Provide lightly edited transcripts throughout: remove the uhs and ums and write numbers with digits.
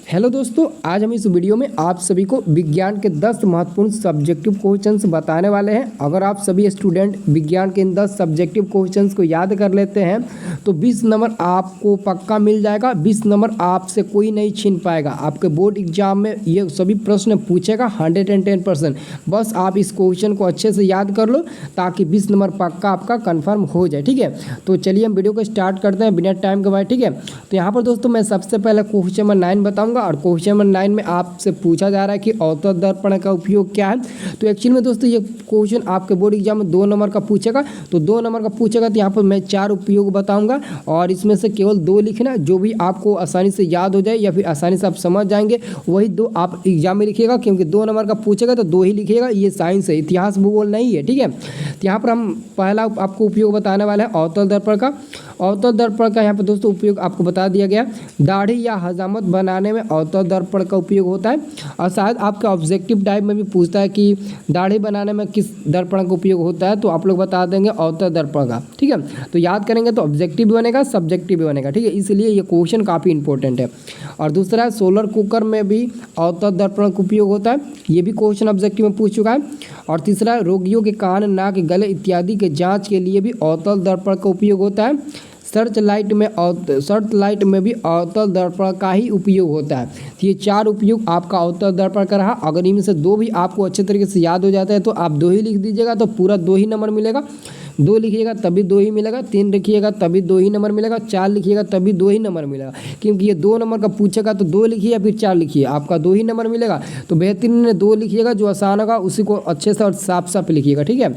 Hello दोस्तों, आज हम इस वीडियो में आप सभी को विज्ञान के 10 महत्वपूर्ण सब्जेक्टिव क्वेश्चंस बताने वाले हैं। अगर आप सभी स्टूडेंट विज्ञान के इन 10 सब्जेक्टिव क्वेश्चंस को याद कर लेते हैं तो 20 नंबर आपको पक्का मिल जाएगा। 20 नंबर आपसे कोई नहीं छीन पाएगा। आपके बोर्ड एग्जाम में ये सभी प्रश्न पूछेगा 110%। बस आप इस क्वेश्चन को अच्छे से याद कर लो ताकि 20 नंबर पक्का आपका कन्फर्म हो जाए। ठीक है, तो चलिए हम वीडियो को स्टार्ट करते हैं बिना टाइम गवाए। ठीक है, तो यहाँ पर दोस्तों मैं सबसे पहले क्वेश्चन नंबर 9 बताऊँगा और क्वेश्चन नंबर 9 में आपसे पूछा जा रहा है कि अवतल दर्पण का उपयोग क्या है। तो एक्चुअली में दोस्तों ये क्वेश्चन आपके बोर्ड एग्जाम में 2 नंबर का पूछेगा। तो 2 नंबर का पूछेगा तो यहाँ पर मैं 4 उपयोग बताऊंगा और इसमें से केवल 2 लिखना, जो भी आपको आसानी से याद हो जाए या फिर आसानी से आप समझ जाएंगे वही 2 आप एग्जाम में लिखिएगा, क्योंकि 2 नंबर का पूछेगा तो 2 ही लिखिएगा। ये साइंस है, इतिहास भूगोल नहीं है। ठीक है, तो यहाँ पर हम पहला आपको उपयोग बताने वाले हैं अवतल दर्पण का। अवतल दर्पण का यहाँ पर दोस्तों उपयोग आपको बता दिया गया। दाढ़ी या हजामत बनाने में अवतल दर्पण का उपयोग होता है। और शायद आपका ऑब्जेक्टिव टाइप में भी पूछता है कि दाढ़ी बनाने में किस दर्पण का उपयोग होता है, तो आप लोग बता देंगे अवतल दर्पण का। ठीक है, तो याद करेंगे तो ऑब्जेक्टिव भी बनेगा, सब्जेक्टिव भी बनेगा। ठीक है, इसलिए ये क्वेश्चन काफ़ी इंपॉर्टेंट है। और दूसरा, सोलर कुकर में भी अवतल दर्पण का उपयोग होता है। ये भी क्वेश्चन ऑब्जेक्टिव में पूछ चुका है। और तीसरा, रोगियों के कान, नाक, गले इत्यादि के जाँच के लिए भी अवतल दर्पण का उपयोग होता है। सर्च लाइट में भी अवतल दर्पण का ही उपयोग होता है। तो ये 4 उपयोग आपका अवतल दर्पण का रहा। अगर इनमें से 2 भी आपको अच्छे तरीके से याद हो जाता है तो आप 2 ही लिख दीजिएगा, तो पूरा 2 ही नंबर मिलेगा। 2 लिखिएगा तभी 2 ही मिलेगा, 3 लिखिएगा तभी 2 ही नंबर मिलेगा, 4 लिखिएगा तभी 2 ही नंबर मिलेगा। क्योंकि ये 2 नंबर का पूछेगा तो 2 लिखिए या फिर 4 लिखिए, आपका 2 ही नंबर मिलेगा। तो बेहतरीन 2 लिखिएगा, जो आसान होगा उसी को अच्छे से और साफ साफ लिखिएगा। ठीक है,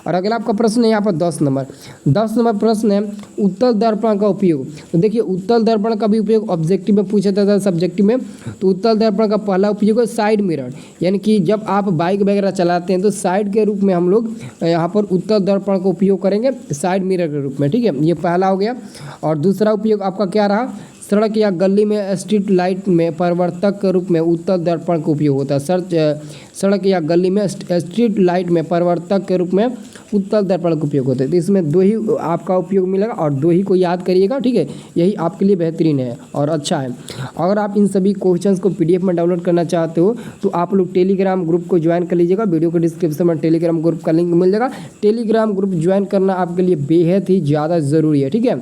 और अगला आपका प्रश्न है यहाँ पर 10 नंबर प्रश्न है उत्तल दर्पण का उपयोग। तो देखिए, उत्तल दर्पण का भी उपयोग ऑब्जेक्टिव में पूछा जाता है, सब्जेक्टिव में। तो उत्तल दर्पण का पहला उपयोग है साइड मिरर, यानी कि जब आप बाइक वगैरह चलाते हैं तो साइड के रूप में हम लोग यहाँ पर उत्तल दर्पण का उपयोग करेंगे, साइड मिरर के रूप में। ठीक है, ये पहला हो गया। और दूसरा उपयोग आपका क्या रहा, सड़क या गली में स्ट्रीट लाइट में परिवर्तक के रूप में उत्तल दर्पण का उपयोग होता है। सड़क या गली में स्ट्रीट लाइट में परिवर्तक के रूप में उत्तल दर्पण का उपयोग होता है। तो इसमें 2 ही आपका उपयोग मिलेगा और 2 ही को याद करिएगा। ठीक है, यही आपके लिए बेहतरीन है और अच्छा है। अगर आप इन सभी क्वेश्चंस को PDF में डाउनलोड करना चाहते हो तो आप लोग टेलीग्राम ग्रुप को ज्वाइन कर लीजिएगा। वीडियो के डिस्क्रिप्शन में टेलीग्राम ग्रुप का लिंक मिल जाएगा। टेलीग्राम ग्रुप ज्वाइन करना आपके लिए बेहद ही ज़्यादा ज़रूरी है। ठीक है,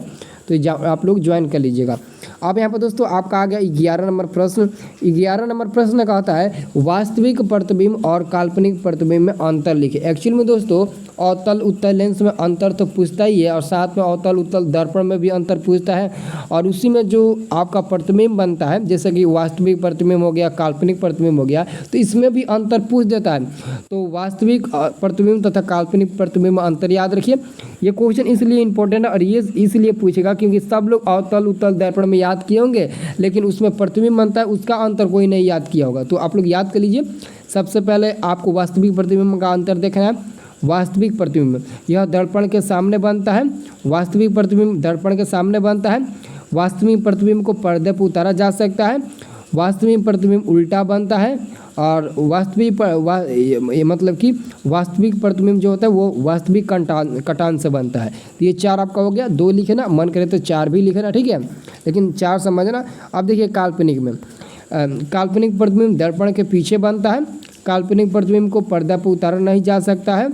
तो आप लोग ज्वाइन कर लीजिएगा। अब यहाँ पर दोस्तों आपका आ गया 11 नंबर प्रश्न। 11 नंबर प्रश्न का होता है वास्तविक प्रतिबिंब और काल्पनिक प्रतिबिंब में अंतर लिखे। एक्चुअली में दोस्तों अवतल उत्तल लेंस में अंतर तो पूछता ही है और साथ में अवतल उत्तल दर्पण में भी अंतर पूछता है। और उसी में जो आपका प्रतिबिंब बनता है, जैसे कि वास्तविक प्रतिबिंब हो गया, काल्पनिक प्रतिबिंब हो गया, तो इसमें भी अंतर पूछ देता है। तो वास्तविक प्रतिबिंब तथा काल्पनिक प्रतिबिंब में अंतर याद रखिए। ये क्वेश्चन इसलिए इंपॉर्टेंट है और ये इसलिए पूछेगा क्योंकि सब लोग अवतल उत्तल दर्पण में याद किए होंगे, लेकिन उसमें प्रतिबिंब बनता है, उसका अंतर कोई नहीं याद किया होगा। तो आप लोग याद कर लीजिए। सबसे पहले आपको वास्तविक प्रतिबिंब का अंतर देखना है। वास्तविक प्रतिबिंब यह दर्पण के सामने बनता है। वास्तविक प्रतिबिंब दर्पण के सामने बनता है। वास्तविक प्रतिबिंब को पर्दे पर उतारा जा सकता है। वास्तविक प्रतिबिंब उल्टा बनता है। और मतलब कि वास्तविक प्रतिबिंब जो होता है वो वास्तविक कटान से बनता है। तो ये 4 आपका हो गया। 2 लिखे ना, मन करे तो 4 भी लिखे ना। ठीक है, लेकिन 4 समझना। अब देखिए काल्पनिक में काल्पनिक प्रतिबिंब दर्पण के पीछे बनता है। काल्पनिक प्रतिबिंब को पर्दा पर उतारा नहीं जा सकता है।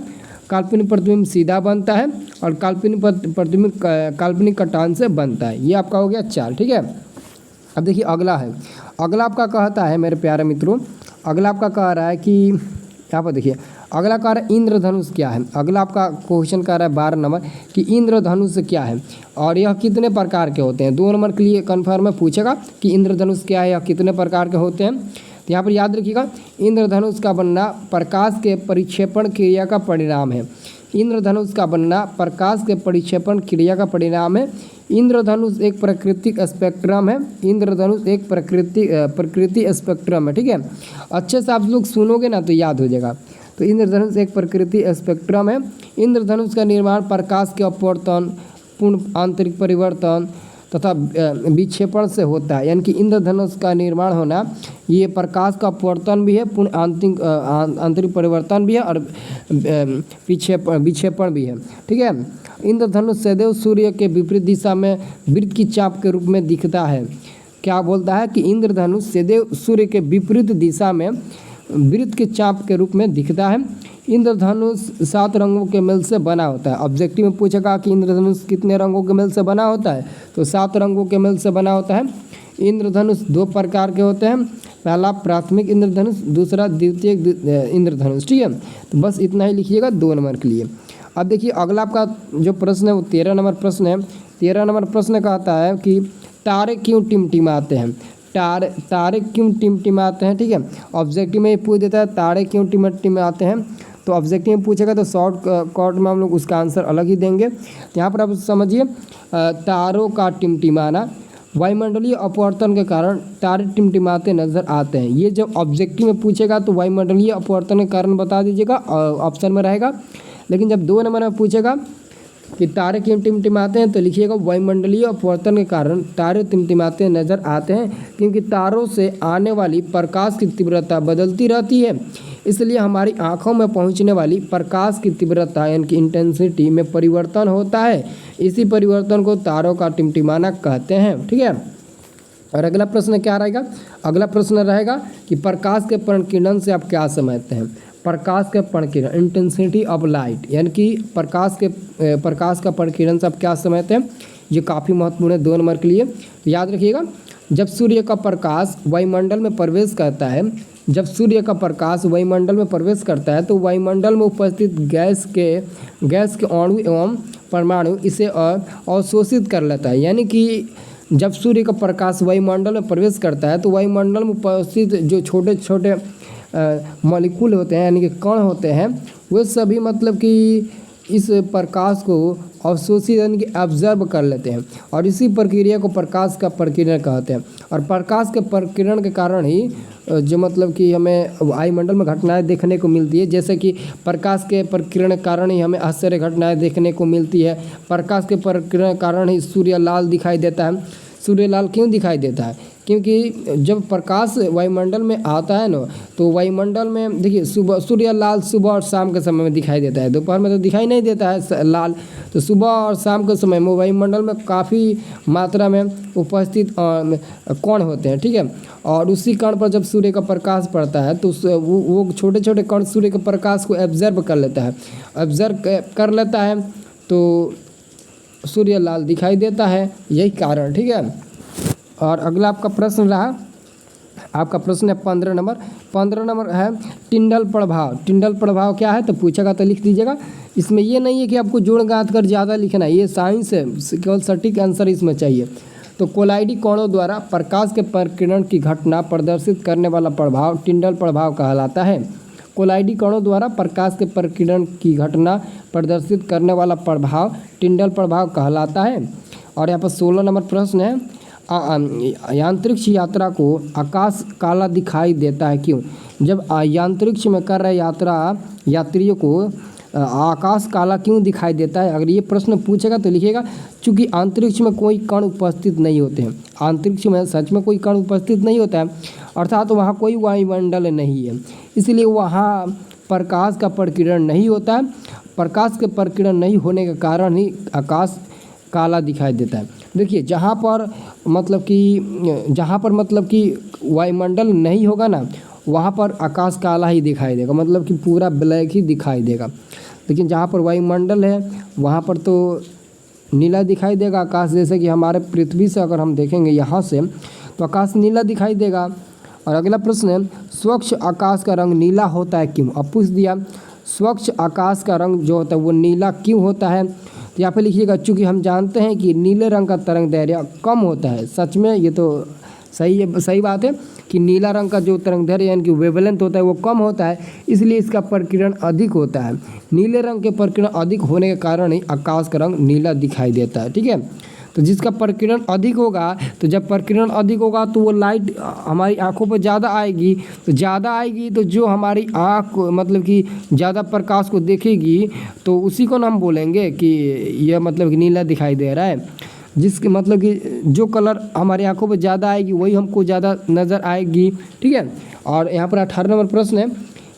काल्पनिक प्रतिबिंब सीधा बनता है और काल्पनिक प्रतिबिंब काल्पनिक कटान से बनता है। ये आपका हो गया 4। ठीक है, अब देखिए अगला है। अगला आपका कहता है मेरे प्यारे मित्रों, अगला आपका कह रहा है कि यहाँ पर देखिए, अगला कह रहा है इंद्रधनुष क्या है। अगला आपका क्वेश्चन कह रहा है 12 नंबर कि इंद्रधनुष क्या है और यह कितने प्रकार के होते हैं। 2 नंबर के लिए कन्फर्म में पूछेगा कि इंद्रधनुष क्या है या कितने प्रकार के होते हैं। तो यहाँ पर याद रखिएगा, इंद्रधनुष का बनना प्रकाश के परिक्षेपण क्रिया का परिणाम है। इंद्रधनुष का बनना प्रकाश के परिक्षेपण क्रिया का परिणाम है। इंद्रधनुष एक प्राकृतिक स्पेक्ट्रम है। इंद्रधनुष एक प्रकृति स्पेक्ट्रम है। ठीक है, अच्छे से आप लोग सुनोगे ना तो याद हो जाएगा। तो इंद्रधनुष एक प्रकृति स्पेक्ट्रम है। इंद्रधनुष का निर्माण प्रकाश के अपवर्तन, पूर्ण आंतरिक परिवर्तन तथा विक्षेपण से होता है। यानी कि इंद्रधनुष का निर्माण होना ये प्रकाश का अपवर्तन भी है, पूर्ण आंतरिक परिवर्तन भी है और विक्षेपण भी है। ठीक है, इंद्रधनुष सदैव सूर्य के विपरीत दिशा में वृत्त की चाप के रूप में दिखता है। क्या बोलता है कि इंद्रधनुष सदैव सूर्य के विपरीत दिशा में वृत्त के चाप के रूप में दिखता है। इंद्रधनुष 7 रंगों के मेल से बना होता है। ऑब्जेक्टिव में पूछेगा कि इंद्रधनुष कितने रंगों के मेल से बना होता है, तो 7 रंगों के मेल से बना होता है। इंद्रधनुष 2 प्रकार के होते हैं, पहला प्राथमिक इंद्रधनुष, दूसरा द्वितीयक इंद्रधनुष। ठीक है, तो बस इतना ही लिखिएगा 2 नंबर के लिए। अब देखिए अगला आपका जो प्रश्न है वो 13 नंबर प्रश्न है। 13 नंबर प्रश्न कहता है कि तारे क्यों टिमटिमाते हैं। तारे क्यों टिमटिमाते हैं। ठीक है, ऑब्जेक्टिव में पूछ देता है तारे क्यों टिमटिमाते हैं, तो ऑब्जेक्टिव में पूछेगा तो शॉर्ट कट में हम लोग उसका आंसर अलग ही देंगे। यहाँ पर आप समझिए, तारों का टिमटिमाना वायुमंडलीय अपवर्तन के कारण तारे टिमटिमाते नजर आते हैं। ये जब ऑब्जेक्टिव में पूछेगा तो वायुमंडलीय अपवर्तन के कारण बता दीजिएगा, ऑप्शन में रहेगा। लेकिन जब 2 नंबर में पूछेगा कि तारे क्यों टिमटिमाते हैं, तो लिखिएगा वायुमंडलीय अपवर्तन के कारण तारे टिमटिमाते नजर आते हैं, क्योंकि तारों से आने वाली प्रकाश की तीव्रता बदलती रहती है, इसलिए हमारी आँखों में पहुँचने वाली प्रकाश की तीव्रता यानी कि इंटेंसिटी में परिवर्तन होता है। इसी परिवर्तन को तारों का टिमटिमाना कहते हैं। ठीक है, और अगला प्रश्न क्या रहेगा। अगला प्रश्न रहेगा कि प्रकाश के प्रकिरण से आप क्या समझते हैं। प्रकाश के प्रकिरण, इंटेंसिटी ऑफ लाइट, यानी कि प्रकाश का प्रकिरण से आप क्या समझते हैं। ये काफ़ी महत्वपूर्ण है 2 नंबर के लिए, तो याद रखिएगा। जब सूर्य का प्रकाश वायुमंडल में प्रवेश करता है, जब सूर्य का प्रकाश वायुमंडल में प्रवेश करता है तो वायुमंडल में उपस्थित गैस के अणु एवं परमाणु इसे अवशोषित कर लेता है। यानी कि जब सूर्य का प्रकाश वायुमंडल में प्रवेश करता है तो वायुमंडल में उपस्थित जो छोटे छोटे मॉलिक्यूल होते हैं यानी कि कण होते हैं, वे सभी मतलब कि इस प्रकाश को अवशोषित यानी कि ऑब्जर्व कर लेते हैं, और इसी प्रक्रिया को प्रकाश का प्रकिरण कहते हैं। और प्रकाश के प्रकिरण के कारण ही जो मतलब कि हमें वायुमंडल में घटनाएं देखने को मिलती है, जैसे कि प्रकाश के प्रकिरण के कारण ही हमें आश्चर्य घटनाएं देखने को मिलती है। प्रकाश के प्रकिरण के कारण ही सूर्य लाल दिखाई देता है। सूर्य लाल क्यों दिखाई देता है, क्योंकि जब प्रकाश वायुमंडल में आता है ना, तो वायुमंडल में देखिए सूर्य लाल सुबह और शाम के समय में दिखाई देता है, दोपहर में तो दिखाई नहीं देता है लाल। तो सुबह और शाम के समय में वायुमंडल में काफ़ी मात्रा में उपस्थित कण होते हैं। ठीक है, और उसी कण पर जब सूर्य का प्रकाश पड़ता है तो वो छोटे छोटे कण सूर्य के प्रकाश को ऑब्जर्व कर लेता है, तो सूर्य लाल दिखाई देता है, यही कारण। ठीक है, और अगला आपका प्रश्न रहा, आपका प्रश्न है 15 नंबर। 15 नंबर है टिंडल प्रभाव। टिंडल प्रभाव क्या है, तो पूछेगा तो लिख दीजिएगा। इसमें ये नहीं है कि आपको जोड़ गाँथ कर ज़्यादा लिखना है, ये साइंस है, केवल सटीक आंसर इसमें चाहिए। तो कोलाइडी कोणों द्वारा प्रकाश के प्रकिरण की घटना प्रदर्शित करने वाला प्रभाव टिंडल प्रभाव कहलाता है। कोलाइडी कणों द्वारा प्रकाश के प्रकिरण की घटना प्रदर्शित करने वाला प्रभाव टिंडल प्रभाव कहलाता है। और यहाँ पर 16 नंबर प्रश्न है, अंतरिक्ष यात्रा को आकाश काला दिखाई देता है क्यों। जब अंतरिक्ष में कर रहे यात्रियों को आकाश काला क्यों दिखाई देता है, अगर ये प्रश्न पूछेगा तो लिखिएगा चूँकि अंतरिक्ष में कोई कण उपस्थित नहीं होते हैं। अंतरिक्ष में सच में कोई कण उपस्थित नहीं होता है, अर्थात वहाँ कोई वायुमंडल नहीं है, इसलिए वहाँ प्रकाश का प्रकिरण नहीं होता है। प्रकाश के प्रकिरण नहीं होने के कारण ही आकाश काला दिखाई देता है। देखिए जहाँ पर मतलब कि वायुमंडल नहीं होगा ना, वहाँ पर आकाश काला ही दिखाई देगा, मतलब कि पूरा ब्लैक ही दिखाई देगा। लेकिन जहाँ पर वायुमंडल है वहाँ पर तो नीला दिखाई देगा आकाश, जैसे कि हमारे पृथ्वी से अगर हम देखेंगे यहाँ से तो आकाश नीला दिखाई देगा। और अगला प्रश्न है, स्वच्छ आकाश का रंग नीला होता है क्यों। अब पूछ दिया स्वच्छ आकाश का रंग जो होता है वो नीला क्यों होता है, तो यहाँ पे लिखिएगा चूँकि हम जानते हैं कि नीले रंग का तरंग दैर्घ्य कम होता है। सच में ये तो सही बात है कि नीला रंग का जो तरंग दैर्घ्य यानी कि वेवलेंथ होता है वो कम होता है, इसलिए इसका प्रकिरण अधिक होता है। नीले रंग के प्रकिरण अधिक होने के कारण ही आकाश का रंग नीला दिखाई देता है। ठीक है, तो जिसका प्रकिरण अधिक होगा, तो जब प्रकिरण अधिक होगा तो वो लाइट हमारी आंखों पर ज़्यादा आएगी, तो जो हमारी आँख मतलब कि ज़्यादा प्रकाश को देखेगी तो उसी को हम बोलेंगे कि यह मतलब कि नीला दिखाई दे रहा है। जिसके मतलब कि जो कलर हमारी आंखों पर ज़्यादा आएगी वही हमको ज़्यादा नज़र आएगी। ठीक है, और यहाँ पर 18 नंबर प्रश्न है,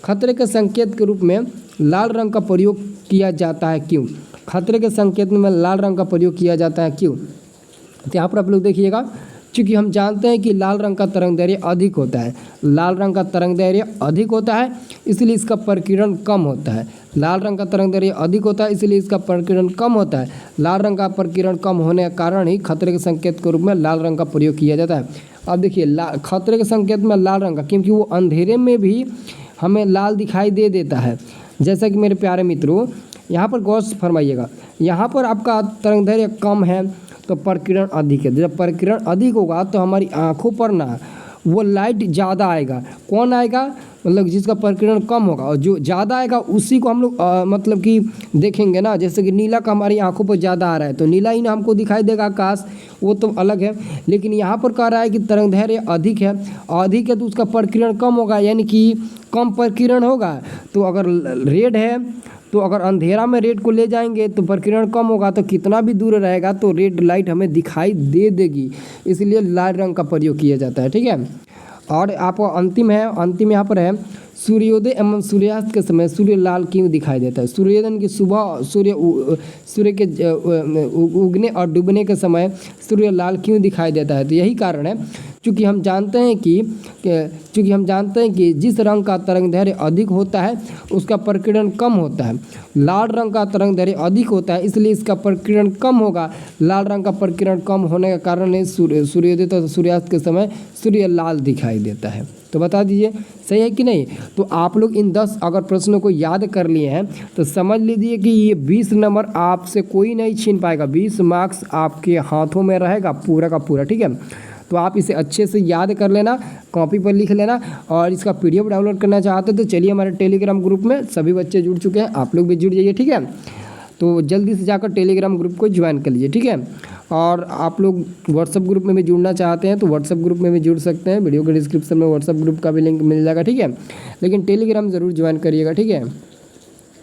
खतरे के संकेत के रूप में लाल रंग का प्रयोग किया जाता है क्यों। खतरे के संकेत में लाल रंग का प्रयोग किया जाता है क्यों, तो यहाँ पर आप लोग देखिएगा क्योंकि हम जानते हैं कि लाल रंग का तरंगदैर्घ्य अधिक होता है, लाल रंग का तरंगदैर्घ्य अधिक होता है इसलिए इसका प्रकीर्णन कम होता है। लाल रंग का तरंगदैर्घ्य अधिक होता है इसलिए इसका प्रकीर्णन कम होता है। लाल रंग का प्रकीर्णन कम होने के कारण ही खतरे के संकेत के रूप में लाल रंग का प्रयोग किया जाता है। अब देखिए खतरे के संकेत में लाल रंग का, क्योंकि वो अंधेरे में भी हमें लाल दिखाई दे देता है। जैसा कि मेरे प्यारे मित्रों यहाँ पर गौर से फरमाइएगा, यहाँ पर आपका तरंगदैर्घ्य कम है तो प्रकीर्णन अधिक है। जब प्रकीर्णन अधिक होगा तो हमारी आँखों पर ना वो लाइट ज़्यादा आएगा। कौन आएगा? मतलब जिसका प्रकीर्णन कम होगा, और जो ज़्यादा आएगा उसी को हम लोग मतलब कि देखेंगे ना। जैसे कि नीला का हमारी आंखों पर ज़्यादा आ रहा है तो नीला ही ना हमको दिखाई देगा आकाश, वो तो अलग है। लेकिन यहाँ पर कह रहा है कि तरंगदैर्घ्य अधिक है, अधिक है तो उसका प्रकीर्णन कम होगा, यानी कि कम प्रकीर्णन होगा। तो अगर रेड है तो अगर अंधेरा में रेड को ले जाएंगे तो प्रकीर्णन कम होगा, तो कितना भी दूर रहेगा तो रेड लाइट हमें दिखाई दे देगी, इसलिए लाल रंग का प्रयोग किया जाता है। ठीक है। और आपको अंतिम यहाँ पर है सूर्योदय एवं सूर्यास्त के समय सूर्य लाल क्यों दिखाई देता है। सूर्योदय की सुबह सूर्य के उगने और डूबने के समय सूर्य लाल क्यों दिखाई देता है। तो यही कारण है क्योंकि हम जानते हैं कि जिस रंग का तरंगदैर्घ्य अधिक होता है उसका प्रकीर्णन कम होता है। लाल रंग का तरंगदैर्घ्य अधिक होता है इसलिए इसका प्रकीर्णन कम होगा। लाल रंग का प्रकीर्णन कम होने के कारण सूर्योदय तो सूर्यास्त के समय सूर्य लाल दिखाई देता है। तो बता दीजिए सही है कि नहीं। तो आप लोग इन 10 अगर प्रश्नों को याद कर लिए हैं तो समझ लीजिए कि ये 20 नंबर आपसे कोई नहीं छीन पाएगा। 20 मार्क्स आपके हाथों में रहेगा पूरा का पूरा। ठीक है। तो आप इसे अच्छे से याद कर लेना, कॉपी पर लिख लेना। और इसका PDF डाउनलोड करना चाहते तो चलिए हमारे टेलीग्राम ग्रुप में सभी बच्चे जुड़ चुके हैं, आप लोग भी जुड़ जाइए। ठीक है। तो जल्दी से जाकर टेलीग्राम ग्रुप को ज्वाइन कर लीजिए। ठीक है। और आप लोग व्हाट्सअप ग्रुप में भी जुड़ना चाहते हैं तो व्हाट्सअप ग्रुप में भी जुड़ सकते हैं। वीडियो के डिस्क्रिप्शन में व्हाट्सअप ग्रुप का भी लिंक मिल जाएगा। ठीक है। लेकिन टेलीग्राम ज़रूर ज्वाइन करिएगा। ठीक है।